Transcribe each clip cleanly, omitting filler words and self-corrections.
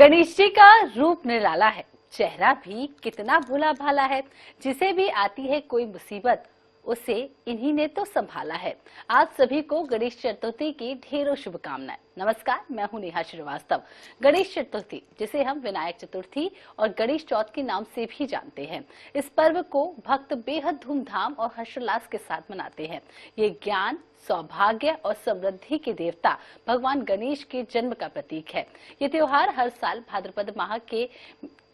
गणेश जी का रूप निराला है, चेहरा भी कितना भोला भाला है। जिसे भी आती है कोई मुसीबत, उसे इन्हीं ने तो संभाला है। आप सभी को गणेश चतुर्थी की ढेरों शुभकामनाएं। नमस्कार, मैं हूं नेहा श्रीवास्तव। गणेश चतुर्थी, जिसे हम विनायक चतुर्थी और गणेश चौथ के नाम से भी जानते हैं, इस पर्व को भक्त बेहद धूमधाम और हर्षोल्लास के साथ मनाते हैं। ये ज्ञान, सौभाग्य और समृद्धि के देवता भगवान गणेश के जन्म का प्रतीक है। ये त्योहार हर साल भाद्रपद माह के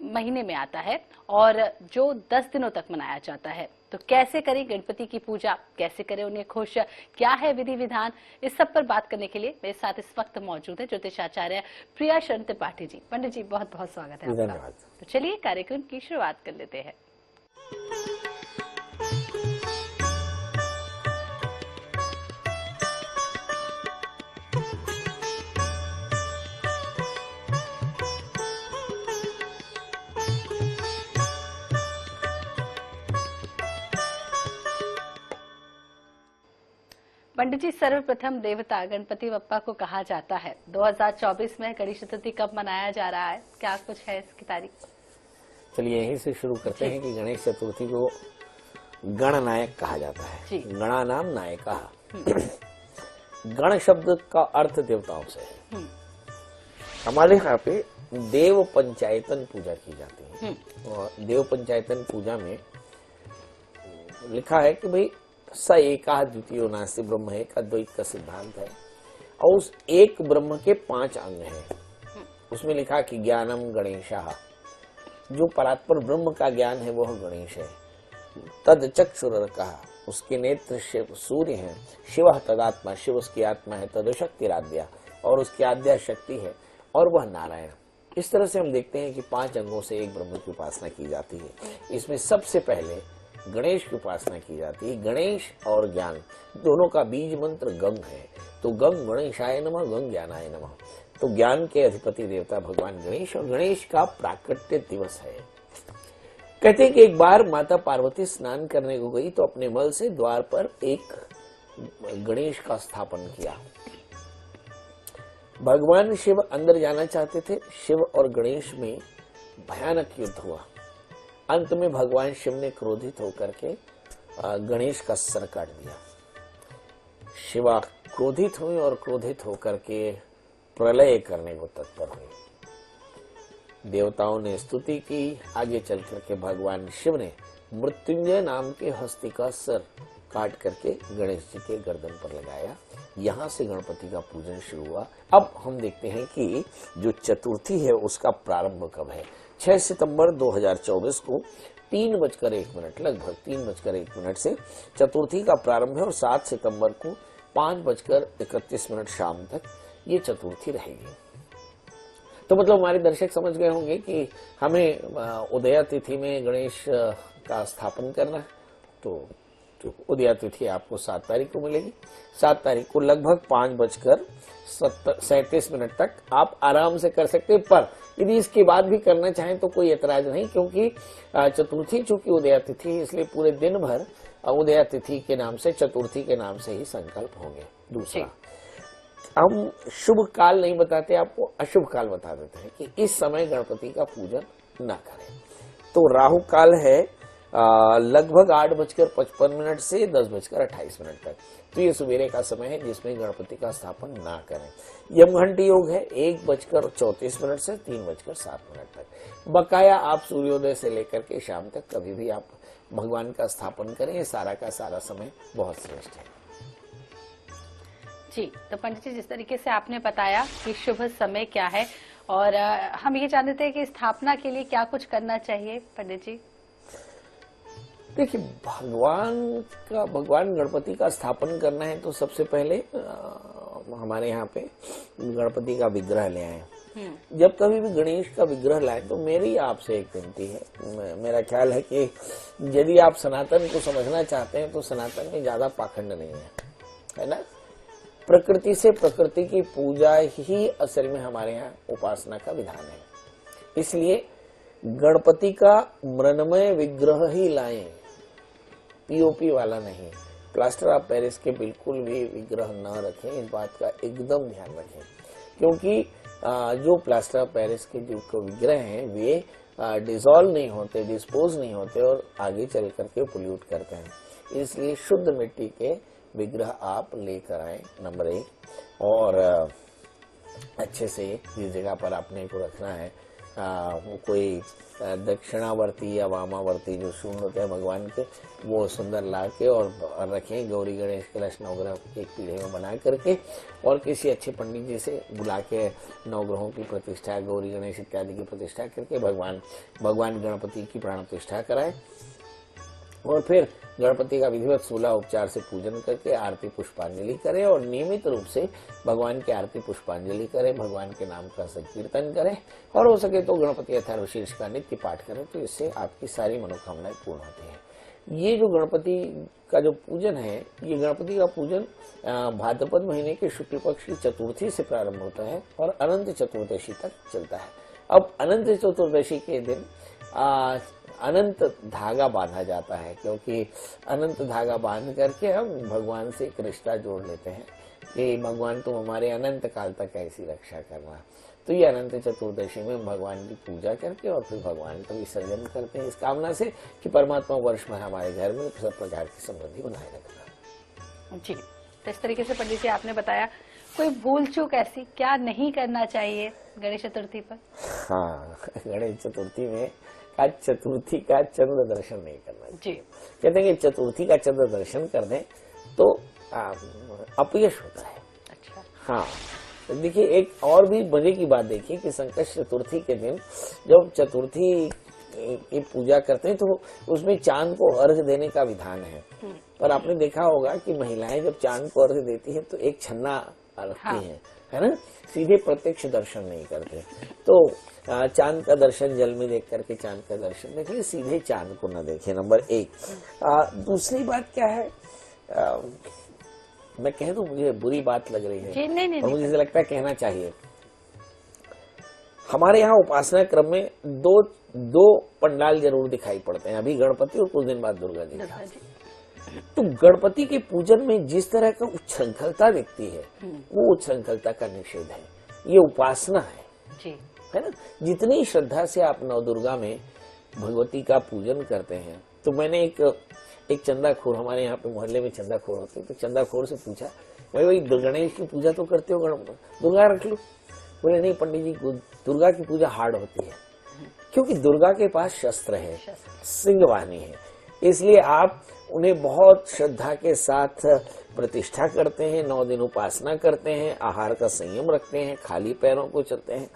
महीने में आता है और जो 10 दिनों तक मनाया जाता है। तो कैसे करें गणपति की पूजा, कैसे करें उन्हें खुश, क्या है विधि विधान, इस सब पर बात करने के लिए मेरे साथ इस वक्त मौजूद है ज्योतिषाचार्य प्रिया शरण त्रिपाठी जी। पंडित जी, बहुत बहुत स्वागत है आपका। तो चलिए कार्यक्रम की शुरुआत कर लेते हैं। पंडित जी, सर्वप्रथम देवता गणपति बप्पा को कहा जाता है। 2024 में गणेश चतुर्थी कब मनाया जा रहा है, क्या कुछ है इसकी तारीख? चलिए यहीं से शुरू करते हैं कि गणेश चतुर्थी को गणनायक कहा जाता है। गणा नाम नायका। गण शब्द का अर्थ देवताओं से है। हमारे यहाँ पे देव पंचायतन पूजा की जाती है और देव पंचायतन पूजा में लिखा है कि भाई स एका द्वितीयो नास्ति ब्रह्म एक अद्वैत का सिद्धांत है और उस एक ब्रह्म के 5 अंग हैं। उसमें लिखा कि ज्ञानम गणेशः, जो परात्पर ब्रह्म का ज्ञान है वह गणेश है। तद चक्षुरर्कः, उसके नेत्र शिव सूर्य हैं। शिव तदात्मा, शिव उसकी आत्मा है। तद शक्तिराद्या, और उसकी आद्या शक्ति है और वह नारायण। इस तरह से हम देखते हैं कि 5 अंगों से एक ब्रह्म की उपासना की जाती है। इसमें सबसे पहले गणेश की उपासना की जाती है। गणेश और ज्ञान दोनों का बीज मंत्र गंग है। तो गंग गणेशाय नमः, गंग ज्ञानाय नमः। तो ज्ञान के अधिपति देवता भगवान गणेश, और गणेश का प्राकट्य दिवस है। कहते हैं कि एक बार माता पार्वती स्नान करने को गई तो अपने मल से द्वार पर एक गणेश का स्थापन किया। भगवान शिव अंदर जाना चाहते थे। शिव और गणेश में भयानक युद्ध हुआ। अंत में भगवान शिव ने क्रोधित होकर के गणेश का सर काट दिया। शिवा क्रोधित हुई और क्रोधित होकर के प्रलय करने को तत्पर हुई। देवताओं ने स्तुति की। आगे चल करके भगवान शिव ने मृत्युंजय नाम के हस्ती का सर काट करके गणेश जी के गर्दन पर लगाया। यहाँ से गणपति का पूजन शुरू हुआ। अब हम देखते हैं कि जो चतुर्थी है उसका प्रारंभ कब है। 6 सितंबर 2024 को 3:01 लगभग 3:01 से चतुर्थी का प्रारंभ है और 7 सितंबर को 5:31 शाम तक ये चतुर्थी रहेगी। तो मतलब हमारे दर्शक समझ गए होंगे कि हमें उदया तिथि में गणेश का स्थापन करना है। तो उदया तिथि आपको 7 तारीख को मिलेगी। 7 तारीख को लगभग 5:37 तक आप आराम से कर सकते हैं। पर यदि इसके बाद भी करना चाहें तो कोई ऐतराज नहीं, क्योंकि चतुर्थी चूंकि उदया तिथि है इसलिए पूरे दिन भर उदया तिथि के नाम से, चतुर्थी के नाम से ही संकल्प होंगे। दूसरा, हम शुभ काल नहीं बताते, आपको अशुभ काल बता देते हैं कि इस समय गणपति का पूजन न करें। तो राहु काल है लगभग 8:55 से 10:28 तक। तो ये सवेरे का समय है जिसमें गणपति का स्थापन ना करें। यमघंटी योग है 1:34 से 3:07 तक। बकाया आप सूर्योदय से लेकर के शाम तक कभी भी आप भगवान का स्थापन करें। ये सारा का सारा समय बहुत श्रेष्ठ है। जी, तो पंडित जी, जिस तरीके से आपने बताया कि शुभ समय क्या है और हम ये जानते हैं कि स्थापना के लिए क्या कुछ करना चाहिए पंडित जी? देखिए, भगवान गणपति का स्थापन करना है तो सबसे पहले हमारे यहाँ पे गणपति का विग्रह ले आए। जब कभी भी गणेश का विग्रह लाए तो मेरी आपसे एक विनती है। मेरा ख्याल है कि यदि आप सनातन को समझना चाहते हैं तो सनातन में ज्यादा पाखंड नहीं है ना। प्रकृति से प्रकृति की पूजा ही असल में हमारे यहाँ उपासना का विधान है। इसलिए गणपति का मृण्मय विग्रह ही लाएं, पीओपी वाला नहीं। प्लास्टर ऑफ पेरिस के बिल्कुल भी विग्रह न रखें। इस बात का एकदम ध्यान रखें, क्योंकि जो प्लास्टर ऑफ पेरिस के जो विग्रह हैं वे डिसॉल्व नहीं होते, डिस्पोज नहीं होते और आगे चल करके पोल्यूट करते हैं। इसलिए शुद्ध मिट्टी के विग्रह आप लेकर आए, नंबर 1। और अच्छे से जिस जगह पर आपने को रखना है कोई दक्षिणावर्ती या वामावर्ती जो शून्य होते हैं भगवान के, वो सुंदर ला के और रखें। गौरी गणेश कलश नवग्रह एक पीढ़े में बना करके और किसी अच्छे पंडित जी से बुला के नवग्रहों की प्रतिष्ठा, गौरी गणेश इत्यादि की प्रतिष्ठा करके भगवान गणपति की प्राण प्रतिष्ठा कराए और फिर गणपति का विधिवत 16 उपचार से पूजन करके आरती पुष्पांजलि करें और नियमित रूप से भगवान की आरती पुष्पांजलि करें, भगवान के नाम का संकीर्तन करें और हो सके तो गणपति अथर्वशीर्ष का नित्य पाठ करें, तो इससे आपकी सारी मनोकामनाएं पूर्ण होती हैं। ये जो गणपति का जो पूजन है, ये गणपति का पूजन भाद्रपद महीने के शुक्ल पक्ष की चतुर्थी से प्रारंभ होता है और अनंत चतुर्दशी तक चलता है। अब अनंत चतुर्दशी के दिन अनंत धागा बांधा जाता है, क्योंकि अनंत धागा बांध करके हम भगवान से एक रिश्ता जोड़ लेते हैं कि भगवान तुम हमारे अनंत काल तक ऐसी रक्षा करना। तो ये अनंत चतुर्दशी में भगवान की पूजा करके और फिर भगवान का विसर्जन करते हैं इस कामना से कि परमात्मा वर्ष भर हमारे घर में सब प्रकार की समृद्धि बनाए रखना। जी, तो इस तरीके से पंडित जी आपने बताया। कोई भूल चूक ऐसी क्या नहीं करना चाहिए गणेश चतुर्थी पर? हाँ, गणेश चतुर्थी में आज चतुर्थी का चंद्र दर्शन नहीं करना जी। कहते हैं कि चतुर्थी का चंद्र दर्शन कर दें तो अपयश होता है। अच्छा। हाँ, तो देखिए एक और भी मजे की बात देखिए कि संकष्ट चतुर्थी के दिन जब चतुर्थी की पूजा करते हैं तो उसमें चांद को अर्घ देने का विधान है। पर आपने देखा होगा कि महिलाएं जब चांद को अर्घ देती है तो एक छन्ना रखती है ना, सीधे प्रत्यक्ष दर्शन नहीं करते। तो चांद का दर्शन जल में देख करके चांद का दर्शन देखिए, सीधे चांद को न देखें, नंबर 1। दूसरी बात क्या है, मैं कह दूं मुझे बुरी बात लग रही है नहीं, और मुझे ऐसा लगता है कहना चाहिए। हमारे यहाँ उपासना क्रम में दो पंडाल जरूर दिखाई पड़ते हैं, अभी गणपति और कुछ दिन बाद दुर्गा जी। तो गणपति के पूजन में जिस तरह का उच्छृंखलता दिखती है वो उच्छृंखलता का निषेध है, ये उपासना है ना। जितनी श्रद्धा से आप नवदुर्गा में भगवती का पूजन करते हैं, तो मैंने एक चंदाखोर, हमारे यहाँ पे मोहल्ले में चंदाखोर होते हैं, तो चंदाखोर से पूछा, भाई गणेश की पूजा तो करते हो, दुर्गा रख लो। बोले नहीं पंडित जी, दुर्गा की पूजा हार्ड होती है, क्योंकि दुर्गा के पास शस्त्र है, सिंहवाहिनी है, इसलिए आप उन्हें बहुत श्रद्धा के साथ प्रतिष्ठा करते हैं, 9 दिन उपासना करते हैं, आहार का संयम रखते हैं, खाली पैरों को चलते हैं।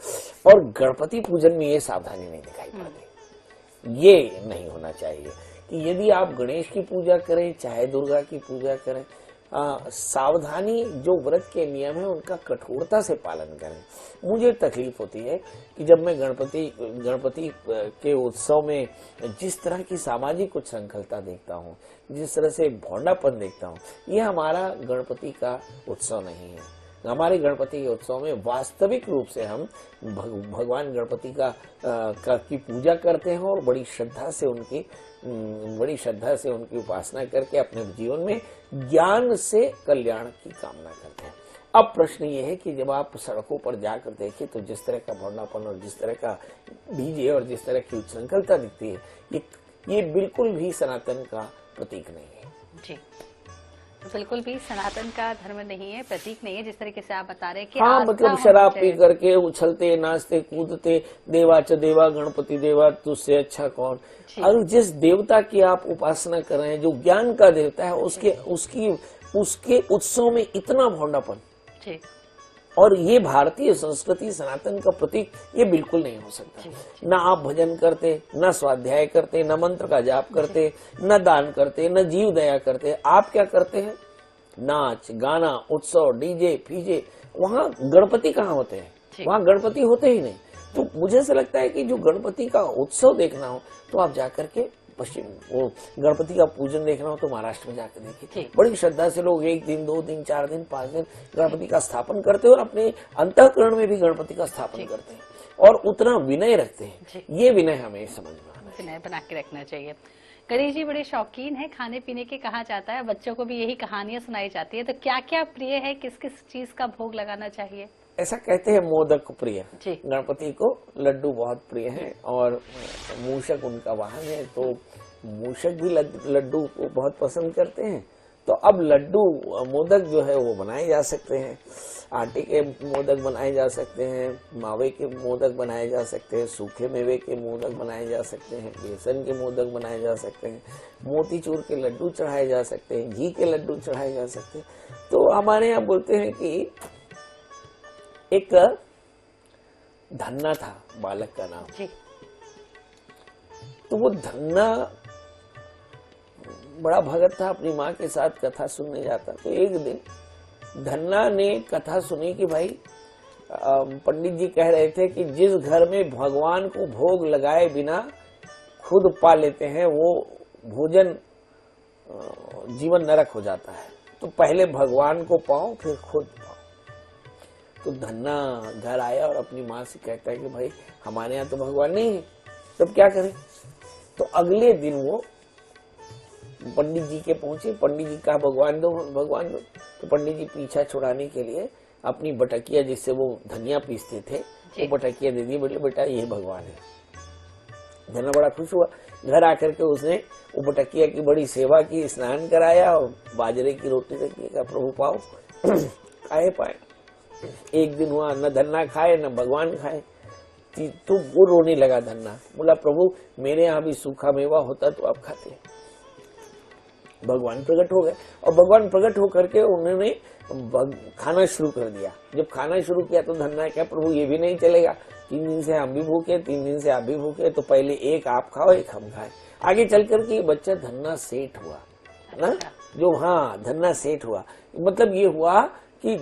और गणपति पूजन में ये सावधानी नहीं दिखाई पड़ती। ये नहीं होना चाहिए कि यदि आप गणेश की पूजा करें चाहे दुर्गा की पूजा करें, सावधानी जो व्रत के नियम है उनका कठोरता से पालन करें। मुझे तकलीफ होती है कि जब मैं गणपति के उत्सव में जिस तरह की सामाजिक उच्छृंखलता देखता हूँ, जिस तरह से भोंडापन देखता हूँ, यह हमारा गणपति का उत्सव नहीं है। हमारे गणपति के उत्सव में वास्तविक रूप से हम भगवान गणपति की पूजा करते हैं और बड़ी श्रद्धा से उनकी उपासना करके अपने जीवन में ज्ञान से कल्याण की कामना करते हैं। अब प्रश्न ये है कि जब आप सड़कों पर जाकर देखें तो जिस तरह का भोंडापन और जिस तरह का डीजे और जिस तरह की उच्छृंखलता दिखती है, ये बिल्कुल भी सनातन का प्रतीक नहीं है। जी, बिल्कुल भी सनातन का धर्म नहीं है, प्रतीक नहीं है, जिस तरीके से आप बता रहे हैं कि हाँ, मतलब शराब पी करके उछलते नाचते कूदते, देवा च देवा गणपति देवा तुझसे अच्छा कौन। अगर जिस देवता की आप उपासना कर रहे हैं, जो ज्ञान का देवता है, उसके उत्सव में इतना भोंडापन, और ये भारतीय संस्कृति सनातन का प्रतीक, ये बिल्कुल नहीं हो सकता। न आप भजन करते, न स्वाध्याय करते, न मंत्र का जाप करते, न दान करते, न जीव दया करते, आप क्या करते हैं? नाच गाना, उत्सव, डीजे फीजे। वहाँ गणपति कहाँ होते हैं? वहाँ गणपति होते ही नहीं। तो मुझे ऐसा लगता है कि जो गणपति का उत्सव देखना हो तो आप जाकर के वो गणपति का पूजन देखना हो तो महाराष्ट्र में जाकर देखिए, बड़ी श्रद्धा से लोग 1 दिन 2 दिन 4 दिन 5 दिन गणपति का स्थापन करते हैं और अपने अंतःकरण में भी गणपति का स्थापन करते हैं और उतना विनय रखते हैं। ये विनय हमें समझ में आना, विनय बना के रखना चाहिए। गणेश जी बड़े शौकीन है खाने पीने के, कहा जाता है बच्चों को भी यही कहानियां सुनाई जाती है, तो क्या क्या प्रिय है, किस किस चीज का भोग लगाना चाहिए? ऐसा कहते हैं मोदक प्रिय, जी। गणपति को लड्डू बहुत प्रिय है और मूषक उनका वाहन है, तो मूषक भी लड्डू को बहुत पसंद करते हैं। तो अब लड्डू मोदक जो है वो बनाए जा सकते हैं, आटे के मोदक बनाए जा सकते हैं, मावे के मोदक बनाए जा सकते हैं, सूखे मेवे के मोदक बनाए जा सकते हैं, बेसन के मोदक बनाए जा सकते हैं, मोतीचूर के लड्डू चढ़ाए जा सकते हैं, घी के लड्डू चढ़ाए जा सकते हैं। तो हमारे यहाँ बोलते हैं कि एक धन्ना था बालक का नाम जी। तो वो धन्ना बड़ा भगत था, अपनी माँ के साथ कथा सुनने जाता। तो एक दिन धन्ना ने कथा सुनी कि भाई पंडित जी कह रहे थे कि जिस घर में भगवान को भोग लगाए बिना खुद पा लेते हैं वो भोजन जीवन नरक हो जाता है, तो पहले भगवान को पाओ फिर खुद पाओ। तो धन्ना घर आया और अपनी माँ से कहता है कि भाई हमारे यहाँ तो भगवान नहीं है, तब क्या करें। तो अगले दिन वो पंडित जी के पहुंचे, पंडित जी कहा भगवान दो भगवान दो। तो पंडित जी पीछा छुड़ाने के लिए अपनी बटकिया जिससे वो धनिया पीसते थे वो बटकिया दे दी, बोले बेटा ये भगवान है। धन्ना बड़ा खुश हुआ, घर आकर के उसने वो बटकिया की बड़ी सेवा की, स्नान कराया और बाजरे की रोटी रखी, कहा प्रभु पाओ खाए पाए। एक दिन हुआ न धन्ना खाए न भगवान खाए, तो वो रोने लगा धन्ना, बोला प्रभु मेरे यहाँ भी सूखा मेवा होता तो आप खाते। भगवान प्रकट हो गए और भगवान प्रकट होकर के उन्होंने खाना शुरू कर दिया। जब खाना शुरू किया तो धन्ना क्या प्रभु ये भी नहीं चलेगा, 3 दिन से हम भी भूखे, 3 दिन से आप भी भूखे, तो पहले एक आप खाओ एक हम खाए। आगे चल करके ये बच्चा धन्ना सेठ हुआ ना, जो हाँ धन्ना सेठ हुआ, मतलब ये हुआ कि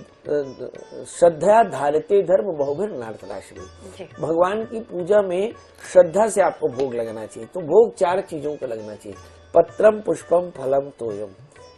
श्रद्धा धारते धर्म बहुभिर नार्थराश्री। भगवान की पूजा में श्रद्धा से आपको भोग लगाना चाहिए। तो भोग 4 चीजों का लगना चाहिए, पत्रम पुष्पम फलम तोयम,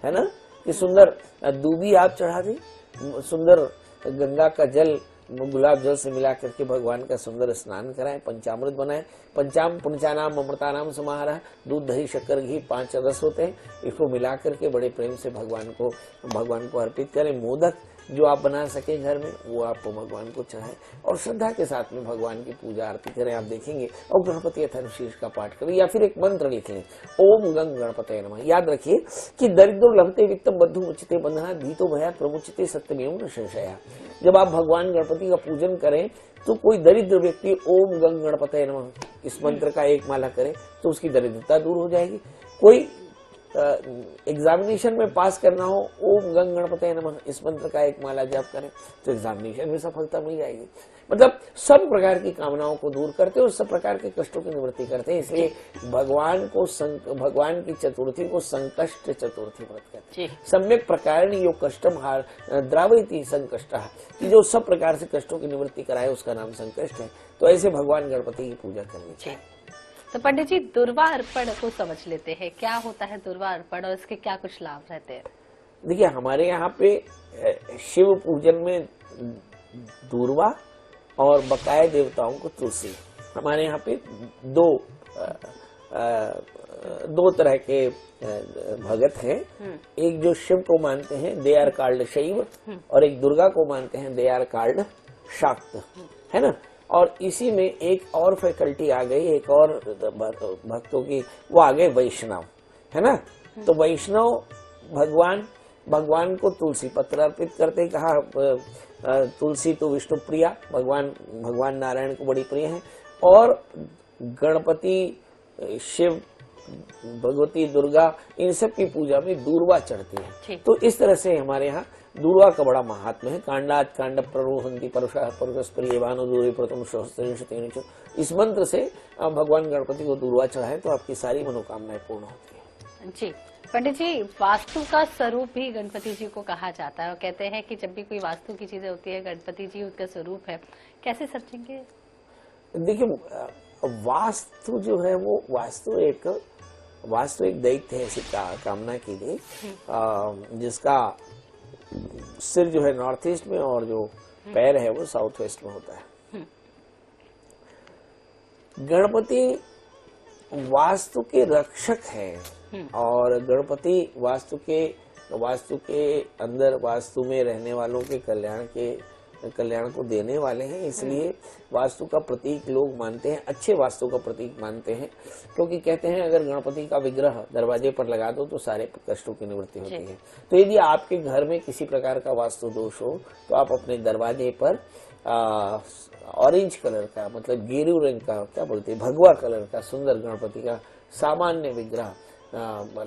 है ना, कि सुंदर दूबी आप चढ़ा दी, सुंदर गंगा का जल गुलाब जल से मिला करके भगवान का सुंदर स्नान कराएं, पंचामृत बनाएं, पंचाम पुंचानाम अमृतानाम समाहार, दूध दही शक्कर घी 5 रस होते हैं, इसको मिला करके बड़े प्रेम से भगवान को अर्पित करें। मोदक जो आप बना सके घर में वो आप भगवान को चढ़ाएं और श्रद्धा के साथ में भगवान की पूजा आरती करें। आप देखेंगे और गणपति अथर्वशीर्ष का पाठ करें या फिर एक मंत्र लिख लें, ओम गंग गणपतये नमः। याद रखिए कि दरिद्र लभते वित्तम बद्धु मुचिते बंधना धीतो भयात् प्रमुचिते सत्यमेव न संशयः। जब आप भगवान गणपति का पूजन करें तो कोई दरिद्र व्यक्ति ओम गंग गणपतये नमः इस मंत्र का एक माला करे तो उसकी दरिद्रता दूर हो जाएगी। कोई एग्जामिनेशन में पास करना हो, ओम गंग गणपतये नमः इस मंत्र का एक माला जप करें तो एग्जामिनेशन में सफलता मिल जाएगी। मतलब सब प्रकार की कामनाओं को दूर करते हैं और सब प्रकार के कष्टों की निवृत्ति करते हैं। इसलिए भगवान की चतुर्थी को संकष्ट चतुर्थी व्रत कहते हैं। सम्यक प्रकार यो कष्टम द्रावयति संकष्टः, कि जो सब प्रकार से कष्टों की निवृत्ति कराए उसका नाम संकष्ट है। तो ऐसे भगवान गणपति की पूजा करनी चाहिए। तो पंडित जी दुर्वा अर्पण को समझ लेते हैं, क्या होता है दुर्वा अर्पण और इसके क्या कुछ लाभ रहते हैं? देखिए हमारे यहाँ पे शिव पूजन में दूर्वा और बकाए देवताओं को तुलसी। हमारे यहाँ पे दो तरह के भगत हैं, एक जो शिव को मानते हैं दे आर कॉल्ड शैव और एक दुर्गा को मानते हैं दे आर कॉल्ड शाक्त, है ना। और इसी में एक और फैकल्टी आ गई, एक और भक्तों की वो आ गए वैष्णव, है ना। तो वैष्णव भगवान को तुलसी पत्र अर्पित करते, कहा तुलसी तो विष्णु प्रिया, भगवान नारायण को बड़ी प्रिय है, और गणपति शिव भगवती दुर्गा इन सब की पूजा में दूर्वा चढ़ती है। तो इस तरह से हमारे यहाँ दूर्वा का बड़ा महात्म है। कांडात कांड प्ररोहंती परुषः परुषस्प्रिय भानु दूरे प्रथम सहस्त्रिंशतेन। इस मंत्र से आप भगवान गणपति को दूर्वा चढ़ाएं तो आपकी सारी मनोकामनाएं पूर्ण होती है। जी पंडित जी, वास्तु का स्वरूप भी गणपति जी को कहा जाता है और कहते हैं कि जब भी कोई वास्तु की चीजें होती है गणपति जी उसका स्वरूप है, कैसे समझेंगे? देखिए वास्तु जो है वो वास्तु एक दैत्य है ऐसी कामना की गई, जिसका सिर जो है नॉर्थ ईस्ट में और जो पैर है वो साउथ वेस्ट में होता है। गणपति वास्तु के रक्षक हैं और गणपति वास्तु के अंदर वास्तु में रहने वालों के कल्याण को देने वाले हैं, इसलिए वास्तु का प्रतीक लोग मानते हैं, अच्छे वास्तु का प्रतीक मानते हैं, क्योंकि कहते हैं अगर गणपति का विग्रह दरवाजे पर लगा दो तो सारे कष्टों की निवृत्ति होती है। तो यदि आपके घर में किसी प्रकार का वास्तु दोष हो तो आप अपने दरवाजे पर ऑरेंज कलर का, मतलब गेरू रंग का, क्या बोलते हैं, भगवा कलर का सुंदर गणपति का सामान्य विग्रह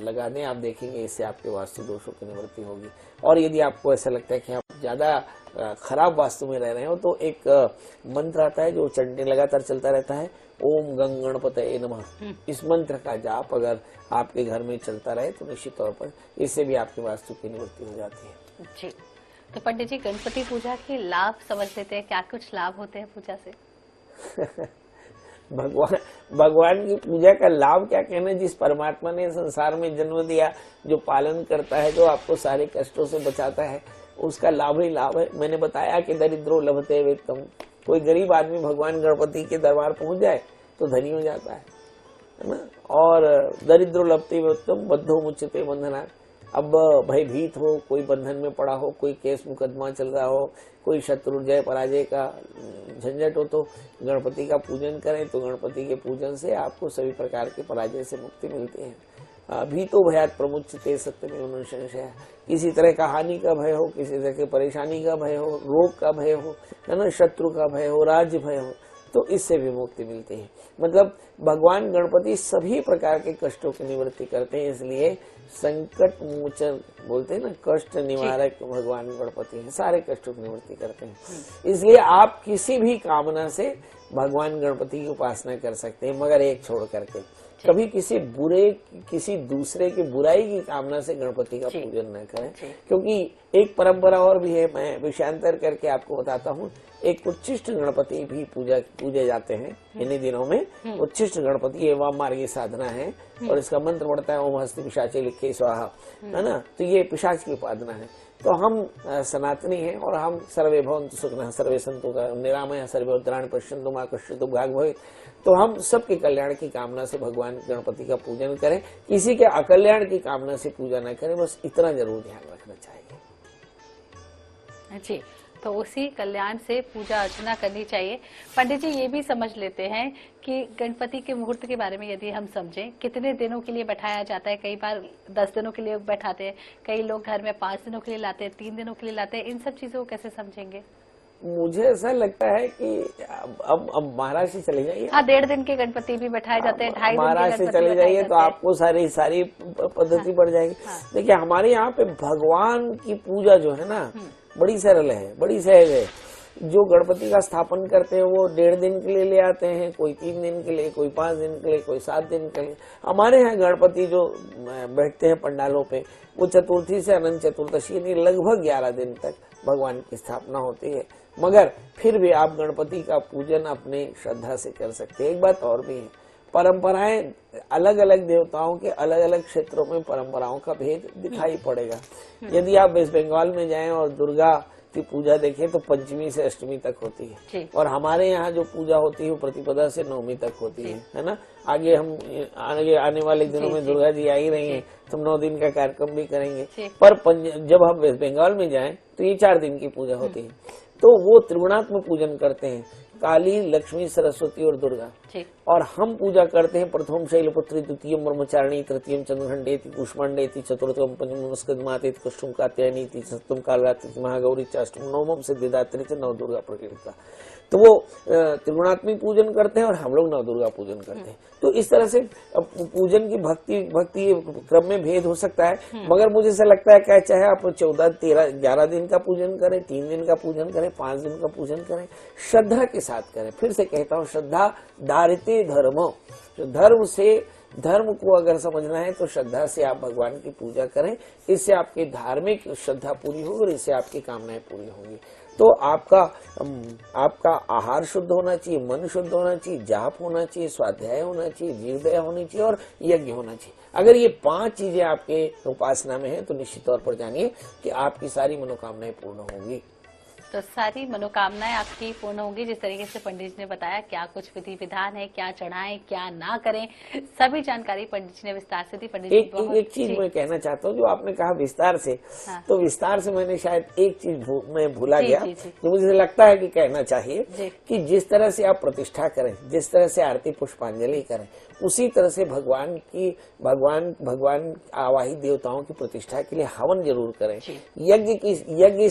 लगा दें। आप देखेंगे इससे आपके वास्तु दोषों की निवृत्ति होगी। और यदि आपको ऐसा लगता है कि आप ज्यादा खराब वास्तु में रह रहे हो तो एक मंत्र आता है जो चंडी लगातार चलता रहता है, ओम गंग गणपतये नमः। इस मंत्र का जाप अगर आपके घर में चलता रहे तो निश्चित तौर पर इससे भी आपके वास्तु की निवृत्ति हो जाती है। जी, तो पंडित जी गणपति पूजा के लाभ समझ लेते हैं, क्या कुछ लाभ होते हैं पूजा से? भगवान की पूजा का लाभ क्या कहना, जिस परमात्मा ने संसार में जन्म दिया, जो पालन करता है, जो आपको सारे कष्टों से बचाता है, उसका लाभ ही लाभ है। मैंने बताया कि दरिद्रो लभते वेतम, कोई गरीब आदमी भगवान गणपति के दरबार पहुंच जाए तो धनी हो जाता है ना। और दरिद्रो लभते वेतम बद्धो मुच्यते बंधना, अब भयभीत हो, कोई बंधन में पड़ा हो, कोई केस मुकदमा चल रहा हो, कोई शत्रु जय पराजय का झंझट हो, तो गणपति का पूजन करें तो गणपति के पूजन से आपको सभी प्रकार के पराजय से मुक्ति मिलती है। अभी तो भयात प्रमुच्यते सत्य में अनुशंसया, किसी तरह का हानि का भय हो, किसी तरह की परेशानी का भय हो, रोग का भय हो, है ना, शत्रु का भय हो, राज्य भय हो, तो इससे भी मुक्ति मिलती है। मतलब भगवान गणपति सभी प्रकार के कष्टों की निवृत्ति करते हैं, इसलिए संकट मोचन बोलते हैं ना, कष्ट निवारक भगवान गणपति हैं, सारे कष्टों की निवृत्ति करते हैं। इसलिए आप किसी भी कामना से भगवान गणपति की उपासना कर सकते हैं, मगर एक छोड़ करके कभी किसी दूसरे की बुराई की कामना से गणपति का पूजन न करें, क्योंकि एक परंपरा और भी है, मैं विषयांतर करके आपको बताता हूँ। एक उच्छिष्ट गणपति भी पूजे जाते हैं इन्हीं दिनों में। उच्छिष्ट गणपति ये वाम मार्गी साधना है और इसका मंत्र पड़ता है ओम हस्ति पिशाचे लिखे स्वाहा, है ना। तो ये पिशाच की उपासना है। तो हम सनातनी हैं और हम सर्वे भवन्तु सुखिनः सर्वे सन्तु निरामयः सर्वे भद्राणि पश्यन्तु मा कश्चित् भाग् भवेत्। तो हम सबके कल्याण की कामना से भगवान गणपति का पूजन करें, किसी के अकल्याण की कामना से पूजा न करें, बस इतना जरूर ध्यान रखना चाहिए। जी, तो उसी कल्याण से पूजा अर्चना करनी चाहिए। पंडित जी ये भी समझ लेते हैं कि गणपति के मुहूर्त के बारे में यदि हम समझें, कितने दिनों के लिए बैठाया जाता है? कई बार 10 दिनों के लिए बैठाते हैं, कई लोग घर में 5 दिनों के लिए लाते हैं, 3 दिनों के लिए लाते हैं, इन सब चीजों को कैसे समझेंगे? मुझे ऐसा लगता है कि अब महाराष्ट्र से चले जाइए। हाँ, 1.5 दिन के गणपति भी बैठाए जाते हैं, 2.5 दिन महाराष्ट्र से चले जाइए तो आपको सारी पद्धति बढ़ जाएगी। देखिए हमारे यहाँ पे भगवान की पूजा जो है ना बड़ी सरल है, बड़ी सहज है। जो गणपति का स्थापन करते हैं वो 1.5 दिन के लिए ले आते हैं, कोई 3 दिन के लिए, कोई 5 दिन के लिए, कोई 7 दिन के लिए। हमारे यहाँ गणपति जो बैठते हैं पंडालों पे, वो चतुर्थी से अनंत चतुर्दशी यानी लगभग 11 दिन तक भगवान की स्थापना होती है। मगर फिर भी आप गणपति का पूजन अपने श्रद्धा से कर सकते हैं। एक बात और भी है, परंपराएं अलग अलग देवताओं के अलग अलग क्षेत्रों में परंपराओं का भेद दिखाई पड़ेगा। यदि आप वेस्ट बंगाल में जाएं और दुर्गा की पूजा देखें तो पंचमी से अष्टमी तक होती है, और हमारे यहाँ जो पूजा होती है वो प्रतिपदा से नवमी तक होती है ना। आगे आने वाले दिनों में दुर्गा जी आ ही रही हैं, तो 9 दिन का कार्यक्रम भी करेंगे। पर जब हम वेस्ट बंगाल में जाएं तो ये 4 दिन की पूजा होती है। तो वो त्रिगुणात्मक पूजन करते हैं, काली, लक्ष्मी, सरस्वती और दुर्गा। और हम पूजा करते हैं प्रथम शैलपुत्री, द्वितीयम ब्रह्मचारिणी, तृतीयम चंद्रखंडेति, कुष्मांडेति, चतुर्थम पंचम स्कंदमातेति, कष्टम कात्यायनीति, सप्तम कालरात्रि, महागौरी, अष्टम नवमम सिद्धिदात्री, 9 दुर्गा प्रकृति। तो वो त्रिगुणात्मक पूजन करते हैं और हम लोग 9 दुर्गा पूजन करते हैं। तो इस तरह से पूजन की भक्ति क्रम में भेद हो सकता है, मगर मुझे ऐसा लगता है कि चाहे आप 14, 13, 11 दिन का पूजन करें, 3 दिन का पूजन करें, 5 दिन का पूजन करें, श्रद्धा के साथ करें। फिर से कहता हूँ, श्रद्धा धारिते धर्मो, धर्म को अगर समझना है तो श्रद्धा से आप भगवान की पूजा करें। इससे आपकी धार्मिक श्रद्धा पूरी होगी और इससे आपकी कामनाएं पूरी होंगी। तो आपका आहार शुद्ध होना चाहिए, मन शुद्ध होना चाहिए, जाप होना चाहिए, स्वाध्याय होना चाहिए, जीवदया होनी चाहिए और यज्ञ होना चाहिए। अगर ये 5 चीजें आपके उपासना में है तो निश्चित तौर पर जानिए कि आपकी सारी मनोकामनाएं पूर्ण होंगी। तो सारी मनोकामनाएं आपकी पूर्ण होंगी। जिस तरीके से पंडित जी ने बताया क्या कुछ विधि विधान है, क्या चढ़ाएं क्या ना करें, सभी जानकारी पंडित जी ने विस्तार से दी। पंडित जी एक चीज मैं कहना चाहता हूँ, जो आपने कहा विस्तार से, हाँ। तो विस्तार से मैंने शायद एक चीज मैं भूला गया, जी। जो मुझे लगता है कि कहना चाहिए जी। कि जिस तरह से आप प्रतिष्ठा करें, जिस तरह से आरती पुष्पांजलि करें, उसी तरह से भगवान आवाहित देवताओं की प्रतिष्ठा के लिए हवन जरूर करें। यज्ञ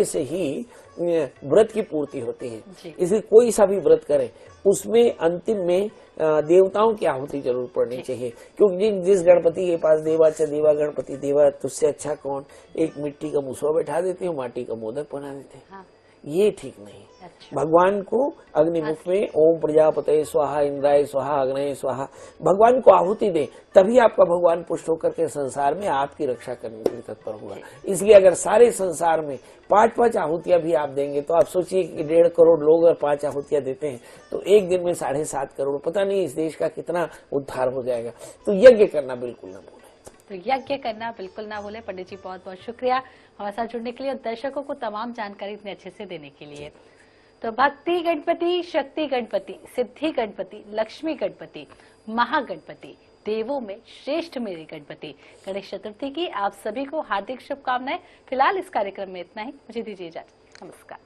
से ही व्रत की पूर्ति होती है। इसलिए कोई सा भी व्रत करें, उसमें अंतिम में देवताओं की आहुति जरूर पड़नी चाहिए, क्योंकि जिस गणपति के पास देवा च देवा गणपति देवा, तुझसे अच्छा कौन, एक मिट्टी का मुसवा बैठा देते हैं, माटी का मोदक बना देते हैं। हाँ। ये ठीक नहीं। अच्छा। भगवान को अग्निमुख में ओम प्रजापते स्वाहा इंद्राय स्वाहा अग्नये स्वाहा भगवान को आहुति दे, तभी आपका भगवान पुष्ट होकर के संसार में आपकी रक्षा करने के लिए तत्पर होगा। इसलिए अगर सारे संसार में 5-5 आहुतियां भी आप देंगे, तो आप सोचिए कि 1.5 करोड़ लोग अगर 5 आहुतियां देते हैं, तो एक दिन में 7.5 करोड़, पता नहीं इस देश का कितना उद्धार हो जाएगा। तो यज्ञ करना बिल्कुल न भूलें। तो यज्ञ करना बिल्कुल ना भूले। पंडित जी बहुत बहुत शुक्रिया हमारे साथ जुड़ने के लिए और दर्शकों को तमाम जानकारी इतने अच्छे से देने के लिए। तो भक्ति गणपति, शक्ति गणपति, सिद्धि गणपति, लक्ष्मी गणपति, महागणपति, देवों में श्रेष्ठ मेरे गणपति, गणेश चतुर्थी की आप सभी को हार्दिक शुभकामनाएं। फिलहाल इस कार्यक्रम में इतना ही, मुझे दीजिए इजाजत। नमस्कार।